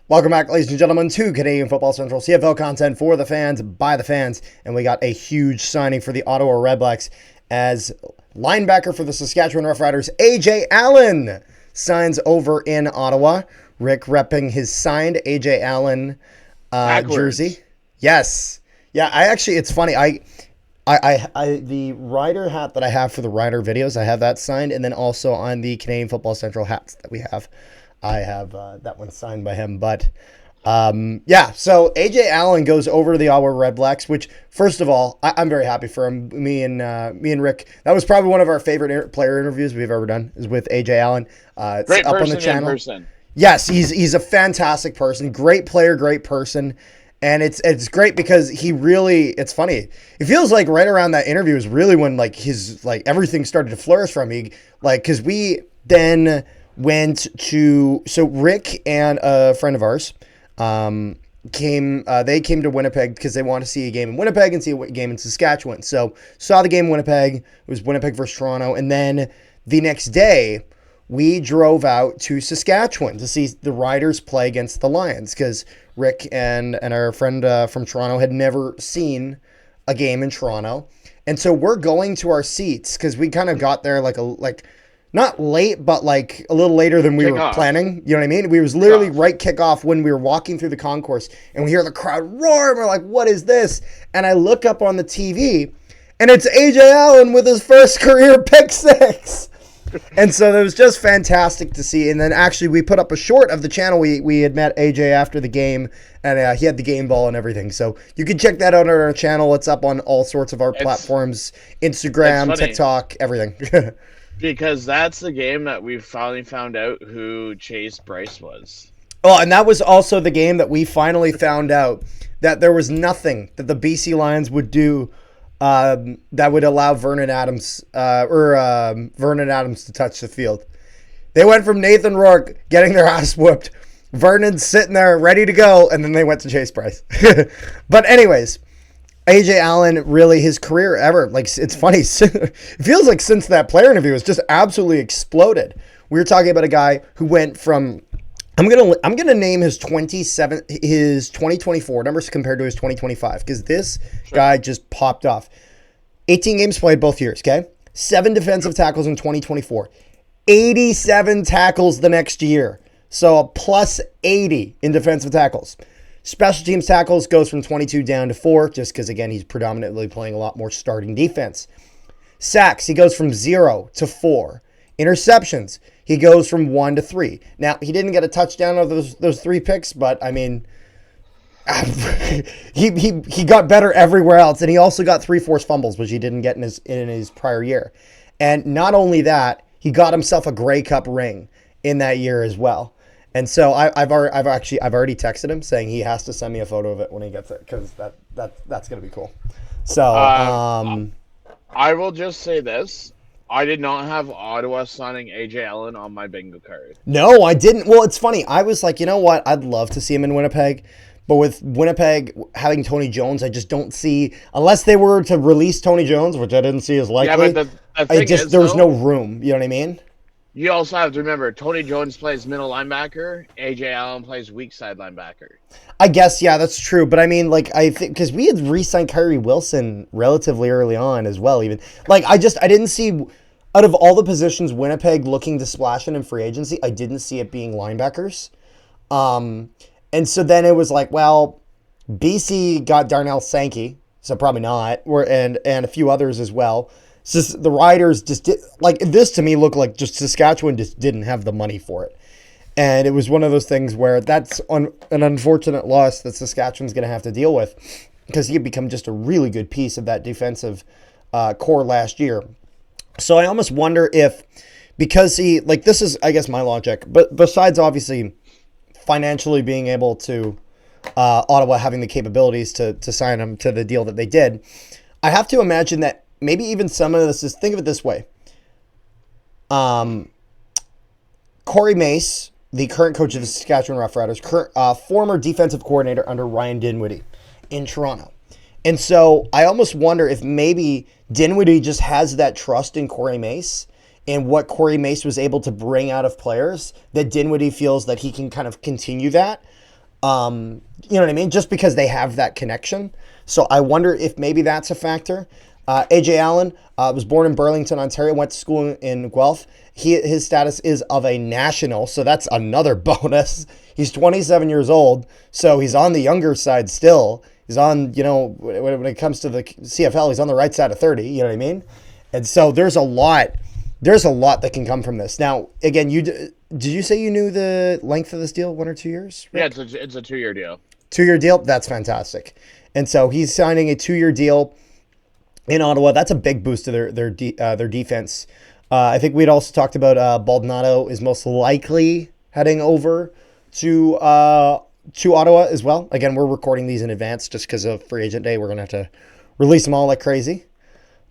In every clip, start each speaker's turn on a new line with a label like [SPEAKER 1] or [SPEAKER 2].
[SPEAKER 1] Welcome back, ladies and gentlemen, to Canadian Football Central, CFL content for the fans, by the fans. And we got a huge signing for the Ottawa Redblacks as linebacker for the Saskatchewan Roughriders, A.J. Allen, signs over in Ottawa. Rick repping his signed A.J. Allen jersey. Yes. Yeah, it's funny. I the rider hat that I have for the rider videos, I have that signed. And then also on the Canadian Football Central hats that we have, I have that one signed by him. But so A.J. Allen goes over to the Ottawa Redblacks, which, first of all, I'm very happy for him. Me and Rick, that was probably one of our favorite player interviews we've ever done, is with A.J. Allen. It's
[SPEAKER 2] great
[SPEAKER 1] up
[SPEAKER 2] person
[SPEAKER 1] on the channel.
[SPEAKER 2] in person.
[SPEAKER 1] Yes, he's a fantastic person, great player, great person. And it's great because he really, it's funny. It feels like right around that interview is really when his everything started to flourish from me. Because we then went to, so Rick and a friend of ours came to Winnipeg because they want to see a game in Winnipeg and see a game in Saskatchewan. So saw the game in Winnipeg. It was Winnipeg versus Toronto. And then the next day, we drove out to Saskatchewan to see the Riders play against the Lions because Rick and our friend from Toronto had never seen a game in Toronto. And so we're going to our seats because we kind of got there not late, but a little later than we were planning. You know what I mean? We was literally right kickoff when we were walking through the concourse, and we hear the crowd roar, and we're like, what is this? And I look up on the TV, and it's A.J. Allen with his first career pick six. And so it was just fantastic to see. And then actually we put up a short of the channel. We had met AJ after the game, and he had the game ball and everything. So you can check that out on our channel. It's up on all sorts of our platforms, Instagram, TikTok, everything.
[SPEAKER 2] Because that's the game that we finally found out who Chase Bryce was.
[SPEAKER 1] Oh, and that was also the game that we finally found out that there was nothing that the BC Lions would do that would allow Vernon Adams to touch the field. They went from Nathan Rourke getting their ass whooped, Vernon sitting there ready to go, and then they went to Chase Bryce. But anyways, A.J. Allen, really his career ever, it's funny, it feels like since that player interview has just absolutely exploded. We were talking about a guy who went from, I'm gonna name his 2024 numbers compared to his 2025 because this guy just popped off. 18 games played both years, okay? 7 defensive tackles in 2024. 87 tackles the next year. So a plus 80 in defensive tackles. Special teams tackles goes from 22 down to 4 just because, again, he's predominantly playing a lot more starting defense. Sacks, he goes from 0 to 4. Interceptions, he goes from 1 to 3. Now, he didn't get a touchdown of those 3 picks, but, I mean, he got better everywhere else, and he also got 3 forced fumbles, which he didn't get in his prior year. And not only that, he got himself a Grey Cup ring in that year as well. And so I've already texted him saying he has to send me a photo of it when he gets it because that's gonna be cool. So
[SPEAKER 2] I will just say this. I did not have Ottawa signing A.J. Allen on my bingo card.
[SPEAKER 1] No, I didn't. Well, it's funny. I was like, you know what? I'd love to see him in Winnipeg. But with Winnipeg having Tony Jones, I just don't see, unless they were to release Tony Jones, which I didn't see as likely,
[SPEAKER 2] yeah, but the thing is,
[SPEAKER 1] there was no room. You know what I mean?
[SPEAKER 2] You also have to remember, Tony Jones plays middle linebacker. A.J. Allen plays weak side linebacker.
[SPEAKER 1] I guess, yeah, that's true. But I mean, I think, because we had re-signed Kyrie Wilson relatively early on as well, even. I didn't see, out of all the positions Winnipeg looking to splash in free agency, I didn't see it being linebackers. And so then it was like, well, BC got Darnell Sankey, so probably not, and a few others as well. So the Riders just did, this to me looked like just Saskatchewan just didn't have the money for it. And it was one of those things where that's an unfortunate loss that Saskatchewan's going to have to deal with because he had become just a really good piece of that defensive core last year. So I almost wonder if, because this is, I guess, my logic, but besides obviously financially being able to, Ottawa having the capabilities to sign him to the deal that they did, I have to imagine that maybe even some of this is, think of it this way. Corey Mace, the current coach of the Saskatchewan Roughriders, former defensive coordinator under Ryan Dinwiddie in Toronto. And so I almost wonder if maybe Dinwiddie just has that trust in Corey Mace and what Corey Mace was able to bring out of players, that Dinwiddie feels that he can kind of continue that. You know what I mean? Just because they have that connection. So I wonder if maybe that's a factor. AJ Allen was born in Burlington, Ontario, went to school in Guelph. His status is of a national, so that's another bonus. He's 27 years old, so he's on the younger side still. He's on, when it comes to the CFL, he's on the right side of 30, you know what I mean? And so there's a lot that can come from this. Now, again, did you say you knew the length of this deal, 1 or 2 years, Rick?
[SPEAKER 2] Yeah, it's a 2-year deal.
[SPEAKER 1] 2-year deal? That's fantastic. And so he's signing a 2-year deal in Ottawa. That's a big boost to their defense. I think we'd also talked about Baldonado is most likely heading over to Ottawa as well. Again, we're recording these in advance just because of free agent day. We're going to have to release them all like crazy.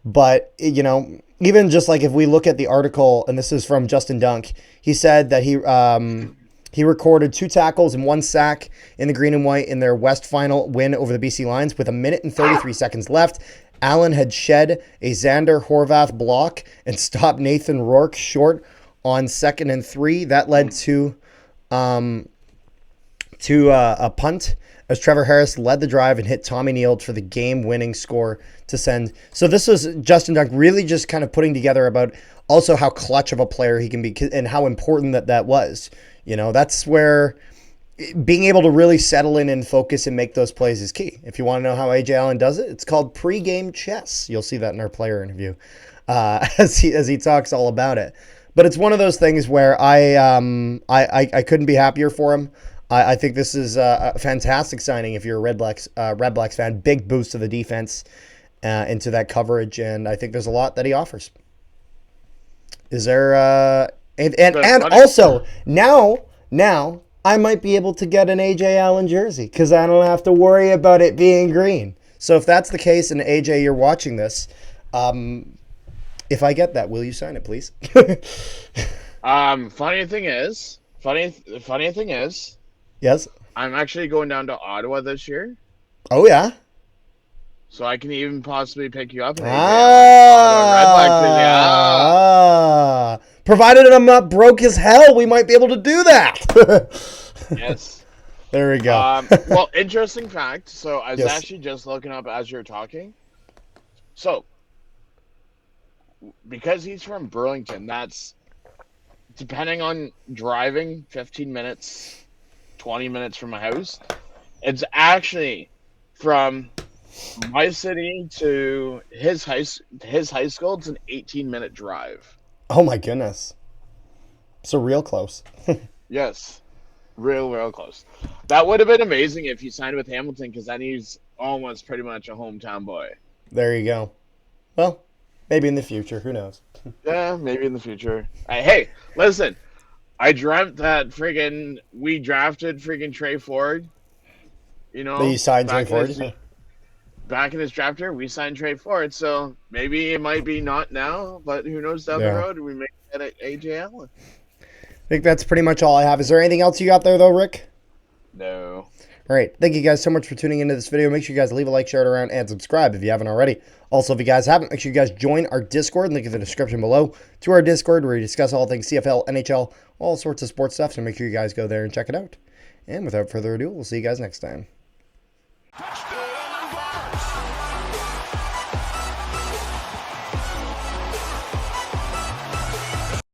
[SPEAKER 1] But, even just like if we look at the article, and this is from Justin Dunk, he said that he recorded 2 tackles and 1 sack in the green and white in their West final win over the BC Lions with 1 minute and 33 seconds left. Allen had shed a Xander Horvath block and stopped Nathan Rourke short on 2nd and 3. That led to a punt as Trevor Harris led the drive and hit Tommy Neal for the game-winning score to send. So this was Justin Dunk really just kind of putting together about also how clutch of a player he can be and how important that was. That's where being able to really settle in and focus and make those plays is key. If you want to know how AJ Allen does it, it's called pre-game chess. You'll see that in our player interview as he talks all about it. But it's one of those things where I couldn't be happier for him. I think this is a fantastic signing if you're a Redblacks fan. Big boost to the defense into that coverage, and I think there's a lot that he offers. Is there and also now I might be able to get an AJ Allen jersey because I don't have to worry about it being green. So if that's the case, and AJ, you're watching this, if I get that, will you sign it, please?
[SPEAKER 2] Funny thing is,
[SPEAKER 1] yes,
[SPEAKER 2] I'm actually going down to Ottawa this year.
[SPEAKER 1] Oh yeah.
[SPEAKER 2] So I can even possibly pick you up. Ottawa Redblacks.
[SPEAKER 1] Provided I'm not broke as hell, we might be able to do that.
[SPEAKER 2] Yes.
[SPEAKER 1] There we go.
[SPEAKER 2] Well, interesting fact. So I was
[SPEAKER 1] Yes.
[SPEAKER 2] actually just looking up as you're talking. So, because he's from Burlington, that's, depending on driving 15 minutes, 20 minutes from my house, it's actually from my city to his high school. It's an 18-minute drive.
[SPEAKER 1] Oh my goodness. So real close.
[SPEAKER 2] Yes. Real close. That would have been amazing if he signed with Hamilton, because then he's almost pretty much a hometown boy.
[SPEAKER 1] There you go. Well, maybe in the future. Who knows?
[SPEAKER 2] Yeah, maybe in the future. Hey, listen. I dreamt that we drafted Trey Ford.
[SPEAKER 1] That you signed Trey Ford?
[SPEAKER 2] Back in his draft year, we signed Trey Ford, so maybe it might be not now, but who knows down the road, we may get AJ Allen.
[SPEAKER 1] I think that's pretty much all I have. Is there anything else you got there, though, Rick?
[SPEAKER 2] No.
[SPEAKER 1] All right. Thank you guys so much for tuning into this video. Make sure you guys leave a like, share it around, and subscribe if you haven't already. Also, if you guys haven't, make sure you guys join our Discord. Link in the description below to our Discord where we discuss all things CFL, NHL, all sorts of sports stuff. So make sure you guys go there and check it out. And without further ado, we'll see you guys next time.